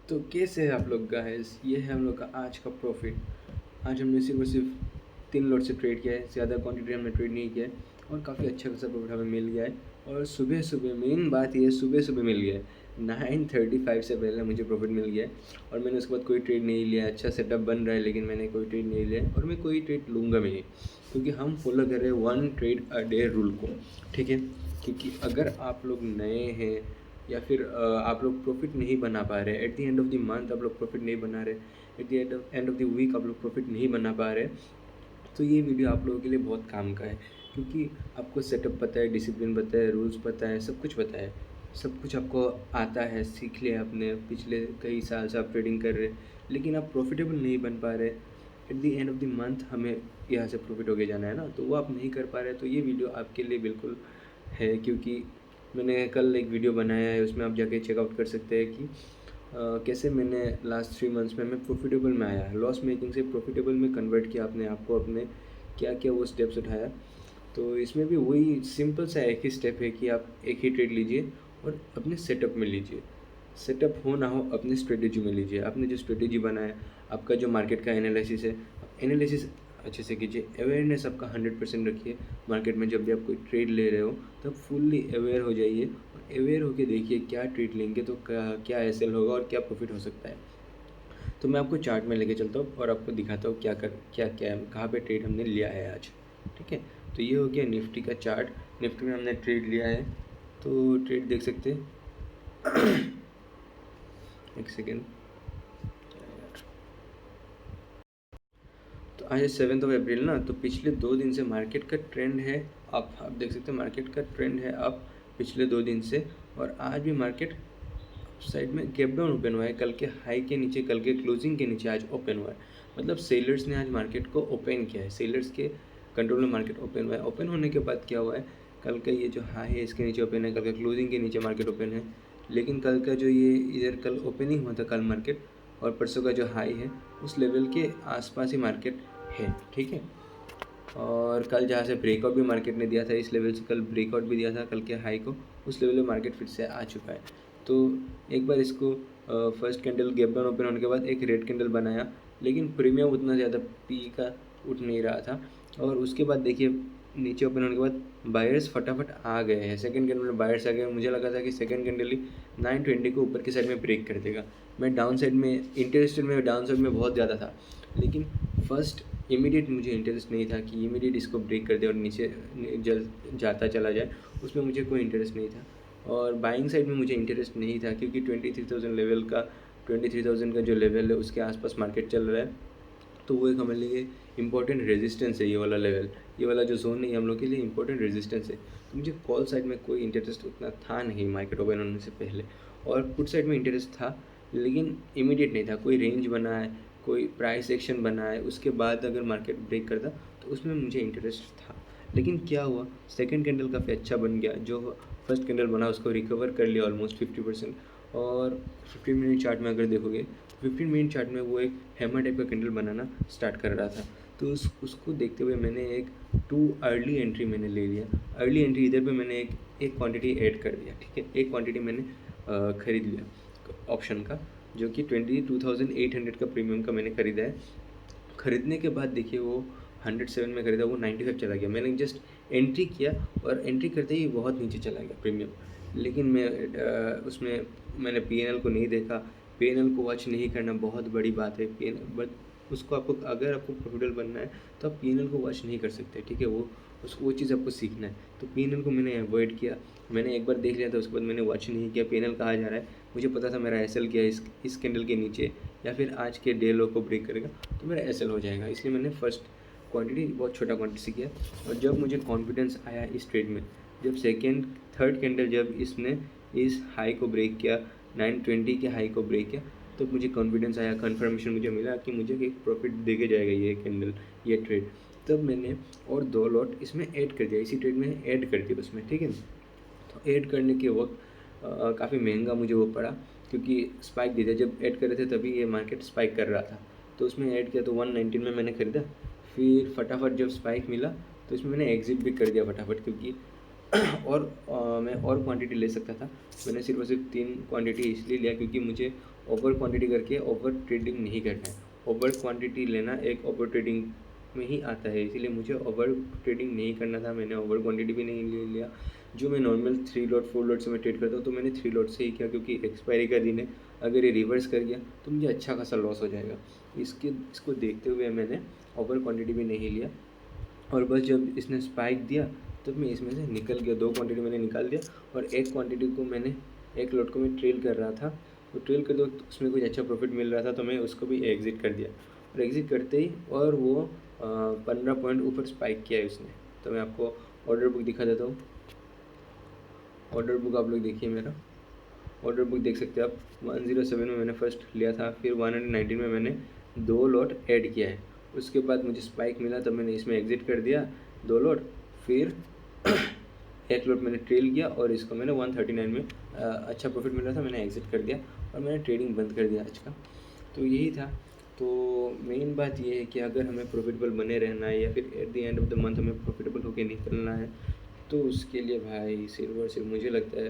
तो कैसे हैं आप लोग गाइस? ये है हम लोग का आज का प्रॉफिट। आज हमने सिर्फ और सिर्फ 3 लॉट से ट्रेड किया है, ज़्यादा क्वांटिटी हमने ट्रेड नहीं किया है और काफ़ी अच्छा खासा प्रॉफिट हमें मिल गया है। और सुबह सुबह मेन बात ये है, सुबह सुबह मिल गया है। 9:35 से पहले मुझे प्रॉफिट मिल गया है और मैंने उसके बाद कोई ट्रेड नहीं लिया है। अच्छा सेटअप बन रहा है लेकिन मैंने कोई ट्रेड नहीं लिया है और मैं कोई ट्रेड लूँगा भी नहीं, क्योंकि हम फॉलो कर रहे हैं 1 ट्रेड अ डे रूल को। ठीक है, क्योंकि अगर आप लोग नए हैं या फिर आप लोग प्रॉफिट नहीं बना पा रहे, at the end of the month आप लोग प्रॉफिट नहीं बना रहे, at the end of the week आप लोग प्रॉफिट नहीं बना पा रहे, तो ये वीडियो आप लोगों के लिए बहुत काम का है। क्योंकि आपको सेटअप पता है, डिसिप्लिन पता है, रूल्स पता है, सब कुछ पता है, सब कुछ आपको आता है, सीख लिया आपने, पिछले कई साल से आप ट्रेडिंग कर रहे, लेकिन आप प्रॉफिटेबल नहीं बन पा रहे। At the end of the month हमें यहाँ से प्रॉफिट होके जाना है ना, तो वो आप नहीं कर पा रहे, तो ये वीडियो आपके लिए बिल्कुल है। क्योंकि मैंने कल एक वीडियो बनाया है, उसमें आप जाके चेकआउट कर सकते हैं कि कैसे मैंने लास्ट 3 मंथ्स में मैं प्रॉफिटेबल में आया, लॉस मेकिंग से प्रॉफिटेबल में कन्वर्ट किया अपने आप को, अपने क्या क्या वो स्टेप्स उठाया। तो इसमें भी वही सिंपल सा एक ही स्टेप है कि आप एक ही ट्रेड लीजिए और अपने सेटअप में लीजिए। सेटअप हो ना हो अपने स्ट्रेटेजी में लीजिए। आपने जो स्ट्रेटेजी बनाया, आपका जो मार्केट का एनालिसिस है, एनालिसिस अच्छे से कीजिए। अवेयरनेस आपका 100% रखिए। मार्केट में जब भी आप कोई ट्रेड ले रहे हो तब फुल्ली अवेयर हो जाइए और अवेयर होके देखिए क्या ट्रेड लेंगे तो क्या क्या एसएल होगा और क्या प्रॉफिट हो सकता है। तो मैं आपको चार्ट में लेके चलता हूँ और आपको दिखाता हूँ क्या क्या कहाँ पे ट्रेड हमने लिया है आज। ठीक है, तो ये हो गया निफ्टी का चार्ट। निफ्टी में हमने ट्रेड लिया है, तो ट्रेड देख सकते हैं। एक सेकेंड। तो आज 7 अप्रैल ना, तो पिछले 2 दिन से मार्केट का ट्रेंड है अप। आप देख सकते हैं मार्केट का ट्रेंड है अप पिछले 2 दिन से। और आज भी मार्केट साइड में गैप डाउन ओपन हुआ है, कल के हाई के नीचे, कल के क्लोजिंग के नीचे आज ओपन हुआ है। मतलब सेलर्स ने आज मार्केट को ओपन किया है, सेलर्स के कंट्रोल में मार्केट ओपन हुआ है। ओपन होने के बाद क्या हुआ है, कल का ये जो हाई है इसके नीचे ओपन है, कल का क्लोजिंग के नीचे मार्केट ओपन है। लेकिन कल का जो ये इधर कल ओपनिंग हुआ था कल मार्केट, और परसों का जो हाई है उस लेवल के आसपास ही मार्केट है। ठीक है, और कल जहाँ से ब्रेकआउट भी मार्केट ने दिया था, इस लेवल से कल ब्रेकआउट भी दिया था कल के हाई को, उस लेवल में मार्केट फिर से आ चुका है। तो एक बार इसको first candle gap down open होने के बाद एक रेड कैंडल बनाया, लेकिन प्रीमियम उतना ज़्यादा पी का उठ नहीं रहा था। और उसके बाद देखिए नीचे ओपन होने के बाद बायर्स फटाफट आ गए हैं। सेकंड कैंडल में बायर्स आ गए, मुझे लगा था कि सेकंड कैंडल ही 920 को ऊपर की साइड में ब्रेक कर देगा। मैं डाउन साइड में इंटरेस्टेड, में डाउन साइड में बहुत ज़्यादा था, लेकिन फर्स्ट इमीडिएट मुझे इंटरेस्ट नहीं था कि इमीडिएट इसको ब्रेक कर दे और नीचे जल जाता चला जाए, उसमें मुझे कोई इंटरेस्ट नहीं था। और बाइंग साइड में मुझे इंटरेस्ट नहीं था, क्योंकि 23,000 लेवल का, 23,000 का जो लेवल है उसके आसपास मार्केट चल रहा है। तो वो एक हमारे लिए इंपॉर्टेंट रेजिस्टेंस है, ये वाला लेवल, ये वाला जो जोन है हम लोग के लिए इंपॉर्टेंट रेजिस्टेंस है। तो मुझे कॉल साइड में कोई इंटरेस्ट उतना था नहीं मार्केट ओपन होने से पहले, और पुट साइड में इंटरेस्ट था, लेकिन इमीडिएट नहीं था। कोई रेंज बना है, कोई प्राइस एक्शन बना है, उसके बाद अगर मार्केट ब्रेक करता तो उसमें मुझे इंटरेस्ट था। लेकिन क्या हुआ, सेकेंड कैंडल काफ़ी अच्छा बन गया, जो फर्स्ट कैंडल बना उसको रिकवर कर लिया ऑलमोस्ट 50%। और 15 मिनट चार्ट में अगर देखोगे, 15 मिनट चार्ट में वो एक हैमर टाइप का कैंडल बनाना स्टार्ट कर रहा था। तो उसको देखते हुए मैंने एक 2 अर्ली एंट्री मैंने ले लिया। अर्ली एंट्री इधर पे मैंने एक क्वांटिटी ऐड कर दिया। ठीक है, एक क्वांटिटी मैंने ख़रीद लिया ऑप्शन का, जो कि 22,800 का प्रीमियम का मैंने ख़रीदा है। ख़रीदने के बाद देखिए वो 107 में ख़रीदा, वो 95 चला गया। मैंने जस्ट एंट्री किया और एंट्री करते ही बहुत नीचे चला गया प्रीमियम। लेकिन मैं उसमें मैंने पीएनएल को नहीं देखा। पीएनएल को वॉच नहीं करना बहुत बड़ी बात है। पीएनएल बट उसको आपको, अगर आपको प्रॉफिटेबल बनना है तो आप पीएनएल को वॉच नहीं कर सकते। ठीक है, वो चीज़ आपको सीखना है। तो पीएनएल को मैंने अवॉइड किया। मैंने एक बार देख लिया था, उसके बाद मैंने वॉच नहीं किया पीएनएल कहाँ जा रहा है। मुझे पता था मेरा एसएल क्या है, इस कैंडल के नीचे या फिर आज के डे लो को ब्रेक करेगा तो मेरा एसएल हो जाएगा। इसलिए मैंने फर्स्ट क्वांटिटी बहुत छोटा क्वांटिटी से किया। और जब मुझे कॉन्फिडेंस आया इस ट्रेड में, जब सेकेंड थर्ड कैंडल जब इसने इस हाई को ब्रेक किया, 920 के हाई को ब्रेक किया, तो मुझे कॉन्फिडेंस आया, कन्फर्मेशन मुझे मिला कि मुझे एक प्रॉफिट दे के जाएगा ये कैंडल, ये ट्रेड। तब मैंने और 2 लॉट इसमें ऐड कर दिया, इसी ट्रेड में ऐड कर दिया उसमें। ठीक है, तो ऐड करने के वक्त काफ़ी महंगा मुझे वो पड़ा, क्योंकि स्पाइक दे दिया। जब ऐड कर रहे थे तभी ये मार्केट स्पाइक कर रहा था, तो उसमें ऐड किया तो 119 में मैंने ख़रीदा। फिर फटाफट जब स्पाइक मिला तो इसमें मैंने एग्जिट भी कर दिया फटाफट, क्योंकि और मैं और क्वांटिटी ले सकता था। मैंने सिर्फ और सिर्फ 3 क्वांटिटी इसलिए लिया क्योंकि मुझे ओवर क्वांटिटी करके ओवर ट्रेडिंग नहीं करना है। ओवर क्वांटिटी लेना एक ओवर ट्रेडिंग में ही आता है, इसीलिए मुझे ओवर ट्रेडिंग नहीं करना था, मैंने ओवर क्वांटिटी भी नहीं ले लिया। जो मैं नॉर्मल 3 लॉट 4 लॉट से मैं ट्रेड करता हूँ तो मैंने 3 लॉट से ही किया, क्योंकि एक्सपायरी का दिन है, अगर ये रिवर्स कर गया तो मुझे अच्छा खासा लॉस हो जाएगा। इसको देखते हुए मैंने ओवर क्वांटिटी भी नहीं लिया, और बस जब इसने स्पाइक दिया तब मैं इसमें से निकल गया। 2 क्वांटिटी मैंने निकाल दिया, और एक क्वांटिटी को मैंने, एक लॉट को मैं ट्रेल कर रहा था, तो ट्रेल करते वक्त उसमें कुछ अच्छा प्रॉफिट मिल रहा था तो मैं उसको भी एग्ज़िट कर दिया। और एग्ज़िट करते ही और वो 15 पॉइंट ऊपर स्पाइक किया है उसने। तो मैं आपको ऑर्डर बुक दिखा देता हूँ। ऑर्डर बुक आप लोग देखिए, मेरा ऑर्डर बुक देख सकते हैं आप। 107 में मैंने फर्स्ट लिया था, फिर 119 में मैंने 2 लॉट ऐड किया है। उसके बाद मुझे स्पाइक मिला तब मैंने इसमें एग्ज़िट कर दिया 2 लॉट, फिर एक लॉट मैंने ट्रेल किया और इसको मैंने 139 में अच्छा प्रॉफिट मिल रहा था, मैंने एग्ज़िट कर दिया और मैंने ट्रेडिंग बंद कर दिया आज का। तो यही था। तो मेन बात ये है कि अगर हमें प्रॉफिटेबल बने रहना है या फिर eight the end of the month हमें प्रॉफिटेबल होकर निकलना है, तो उसके लिए भाई सिर्फ और सिर्फ मुझे लगता है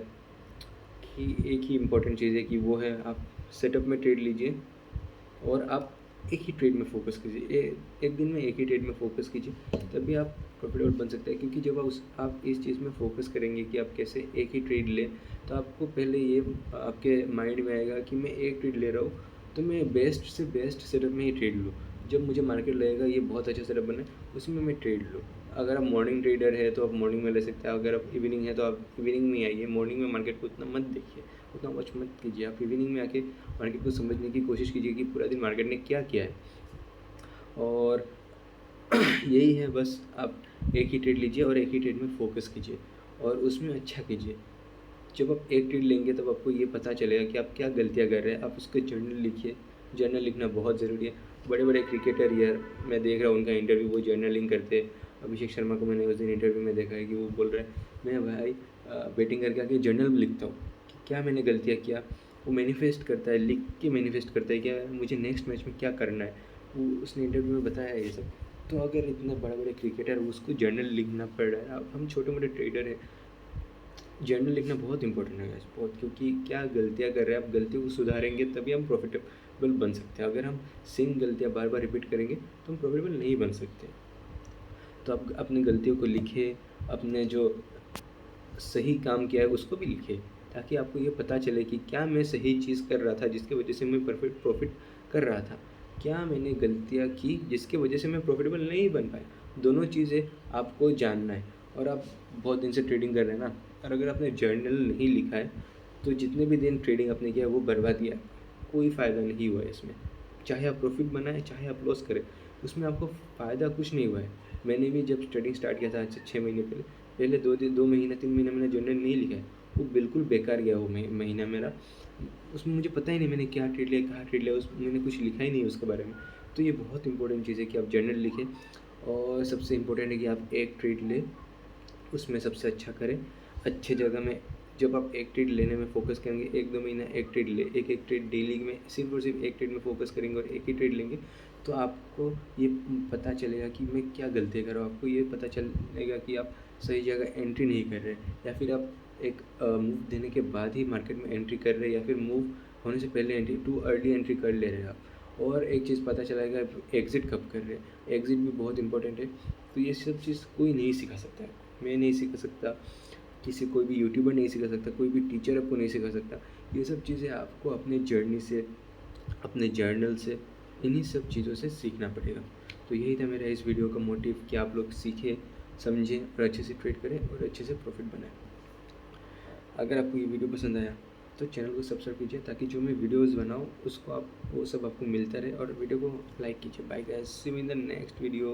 कि एक ही इम्पॉर्टेंट चीज़ है कि वो है आप सेटअप में ट्रेड लीजिए और आप एक ही ट्रेड में फ़ोकस कीजिए। एक दिन में एक ही ट्रेड में फ़ोकस कीजिए, तभी आप प्रॉफिटेबल बन सकते हैं। क्योंकि जब आप इस चीज़ में फ़ोकस करेंगे कि आप कैसे एक ही ट्रेड लें, तो आपको पहले ये आपके माइंड में आएगा कि मैं एक ट्रेड ले रहा हूँ तो मैं बेस्ट से बेस्ट सेटअप में ही ट्रेड लूँ। जब मुझे मार्केट लगेगा ये बहुत अच्छा सेटअप बना है, उसमें मैं ट्रेड लूँ। अगर आप मॉर्निंग ट्रेडर है तो आप मॉर्निंग में ले सकते हैं, अगर आप इवनिंग है तो आप इवनिंग में आइए। मॉर्निंग में मार्केट को उतना मत देखिए, उतना वॉच मत कीजिए। आप इवनिंग में आके मार्केट को समझने की कोशिश कीजिए कि पूरा दिन मार्केट ने क्या किया है। और यही है बस, आप एक ही ट्रेड लीजिए और एक ही ट्रेड में फ़ोकस कीजिए और उसमें अच्छा कीजिए। जब आप एक ट्रेड लेंगे तब आपको ये पता चलेगा कि आप क्या गलतियाँ कर रहे हैं। आप उसके जर्नल लिखिए, जर्नल लिखना बहुत ज़रूरी है। बड़े बड़े क्रिकेटर यार, मैं देख रहा हूँ उनका इंटरव्यू, वो जर्नलिंग करते हैं। अभिषेक शर्मा को मैंने उस दिन इंटरव्यू में देखा है कि वो बोल रहा है, मैं भाई बैटिंग करके आके जर्नल लिखता हूँ कि क्या मैंने गलतियाँ किया। वो मैनिफेस्ट करता है, लिख के मैनिफेस्ट करता है क्या मुझे नेक्स्ट मैच में क्या करना है। वो उसने इंटरव्यू में बताया है ये सब। तो अगर इतने बड़े बड़े क्रिकेटर उसको जर्नल लिखना पड़ रहा है, अब हम छोटे मोटे ट्रेडर हैं, जर्नल लिखना बहुत इंपॉर्टेंट है गाइस, बहुत। क्योंकि क्या गलतियाँ कर रहे हैं, आप गलतियों को सुधारेंगे तभी हम प्रॉफिटेबल बन सकते हैं। अगर हम सेम गलतियाँ बार बार रिपीट करेंगे तो हम प्रॉफिटेबल नहीं बन सकते। तो आप अपनी गलतियों को लिखिए, अपने जो सही काम किया है उसको भी लिखिए, ताकि आपको ये पता चले कि क्या मैं सही चीज़ कर रहा था जिसकी वजह से मैं प्रॉफिट कर रहा था, क्या मैंने गलतियाँ की जिसकी वजह से मैं प्रॉफिटेबल नहीं बन पाया। दोनों चीज़ें आपको जानना है। और आप बहुत दिन से ट्रेडिंग कर रहे हैं ना, और अगर आपने जर्नल नहीं लिखा है तो जितने भी दिन ट्रेडिंग आपने किया है वो बर्बाद दिया, कोई फ़ायदा नहीं हुआ है इसमें। चाहे आप प्रॉफिट बनाएं चाहे आप लॉस करें, उसमें आपको फ़ायदा कुछ नहीं हुआ है। मैंने भी जब ट्रेडिंग स्टार्ट किया था आज से 6 महीने पहले, पहले 2 महीना 3 महीना मैंने जर्नल नहीं लिखा है, वो बिल्कुल बेकार गया वो महीना मेरा। उसमें मुझे पता ही नहीं मैंने क्या ट्रेड लिया, कहाँ ट्रेड लिया, उस मैंने कुछ लिखा ही नहीं उसके बारे में। तो ये बहुत इंपॉर्टेंट चीज़ है कि आप जर्नल लिखें। और सबसे इम्पोर्टेंट है कि आप एक ट्रेड लें, उसमें सबसे अच्छा करें, अच्छे जगह में। जब आप एक ट्रेड लेने में फ़ोकस करेंगे, 1-2 महीना एक ट्रेड ले, एक ट्रेड डेली में सिर्फ और सिर्फ एक ट्रेड में फ़ोकस करेंगे और एक ही ट्रेड लेंगे, तो आपको ये पता चलेगा कि मैं क्या गलती कर रहा हूँ। आपको ये पता चलेगा कि आप सही जगह एंट्री नहीं कर रहे, या फिर आप एक मूव देने के बाद ही मार्केट में एंट्री कर रहे हैं, या फिर मूव होने से पहले एंट्री, टू अर्ली एंट्री कर ले रहे हैं आप। और एक चीज़ पता चलेगा, एग्ज़िट कब कर रहे हैं। एग्ज़िट भी बहुत इंपॉर्टेंट है। तो ये सब चीज़ कोई नहीं सिखा सकता है, मैं नहीं सिखा सकता, कोई भी यूट्यूबर नहीं सिखा सकता, कोई भी टीचर आपको नहीं सिखा सकता। ये सब चीज़ें आपको अपने जर्नी से, अपने जर्नल से, इन्हीं सब चीज़ों से सीखना पड़ेगा। तो यही था मेरा इस वीडियो का मोटिव कि आप लोग सीखें, समझें और अच्छे से ट्रेड करें और अच्छे से प्रॉफिट बनाएं। अगर आपको ये वीडियो पसंद आया तो चैनल को सब्सक्राइब कीजिए, ताकि जो मैं वीडियोज़ बनाऊँ उसको वो सब आपको मिलता रहे। और वीडियो को लाइक कीजिए। Bye guys, see you in the next video.